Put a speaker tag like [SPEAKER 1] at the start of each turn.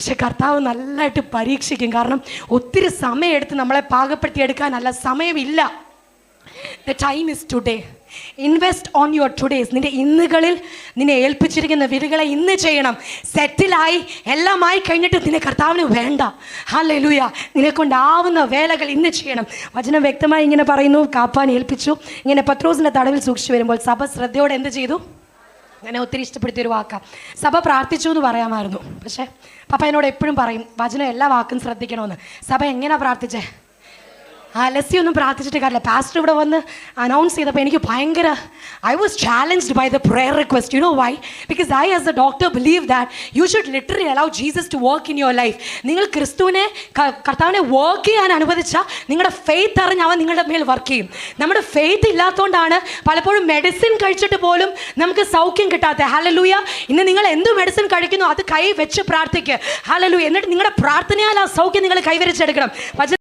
[SPEAKER 1] പക്ഷെ കർത്താവ് നല്ലതായിട്ട് പരീക്ഷിക്കും. കാരണം ഒത്തിരി സമയമെടുത്ത് നമ്മളെ പാകപ്പെടുത്തിയെടുക്കാനല്ല, സമയമില്ല. The time is today. Invest on your today's. നിൻ്റെ ഇന്നുകളിൽ നിന്നെ ഏൽപ്പിച്ചിരിക്കുന്ന വിധികളെ ഇന്ന് ചെയ്യണം. സെറ്റിലായി എല്ലാമായി കഴിഞ്ഞിട്ട് നിന്നെ കർത്താവിന് വേണ്ട. ഹല്ലേലൂയ. നിന്നെക്കൊണ്ടാവുന്ന വേലകൾ ഇന്ന് ചെയ്യണം. വചനം വ്യക്തമായി ഇങ്ങനെ പറയുന്നു, കാപ്പാൻ ഏൽപ്പിച്ചു. ഇങ്ങനെ പത്രോസിൻ്റെ തടവിൽ സൂക്ഷിച്ചു വരുമ്പോൾ സഭ ശ്രദ്ധയോടെ എന്ത് ചെയ്തു? അങ്ങനെ ഒത്തിരി ഇഷ്ടപ്പെടുത്തിയൊരു വാക്കാണ്. സഭ പ്രാർത്ഥിച്ചു എന്ന് പറയാമായിരുന്നു. പക്ഷേ പപ്പ എന്നോട് എപ്പോഴും പറയും, വചനം എല്ലാ വാക്കും ശ്രദ്ധിക്കണമെന്ന്. സഭ എങ്ങനെയാണ് പ്രാർത്ഥിച്ചേ? ലെസ്സി ഒന്നും പ്രാർത്ഥിച്ചിട്ട് കാര്യമില്ല. പാസ്റ്റർ ഇവിടെ വന്ന് അനൗൺസ് ചെയ്തപ്പോൾ എനിക്ക് ഭയങ്കര I was challenged by the prayer request. You know why? Because I as a doctor believe that you should literally allow Jesus to work in your life. നിങ്ങൾ ക്രിസ്തുവിനെ കർത്താവിനെ വർക്ക് ചെയ്യാൻ അനുവദിച്ചാൽ നിങ്ങളുടെ ഫെയ്ത്ത് അറിഞ്ഞ് അവൻ നിങ്ങളുടെ മേൽ വർക്ക് ചെയ്യും. നമ്മുടെ ഫെയ്ത്ത് ഇല്ലാത്തതുകൊണ്ടാണ് പലപ്പോഴും മെഡിസിൻ കഴിച്ചിട്ട് പോലും നമുക്ക് സൗഖ്യം കിട്ടാത്തത്. ഹല്ലേലൂയ. ഇന്ന് നിങ്ങൾ എന്ത് മെഡിസിൻ കഴിക്കുന്നു അത് കൈ വെച്ച് പ്രാർത്ഥിക്കുക. ഹല്ലേലൂയ. എന്നിട്ട് നിങ്ങളുടെ പ്രാർത്ഥനയാൽ ആ സൗഖ്യം നിങ്ങൾ കൈവരിച്ചെടുക്കണം.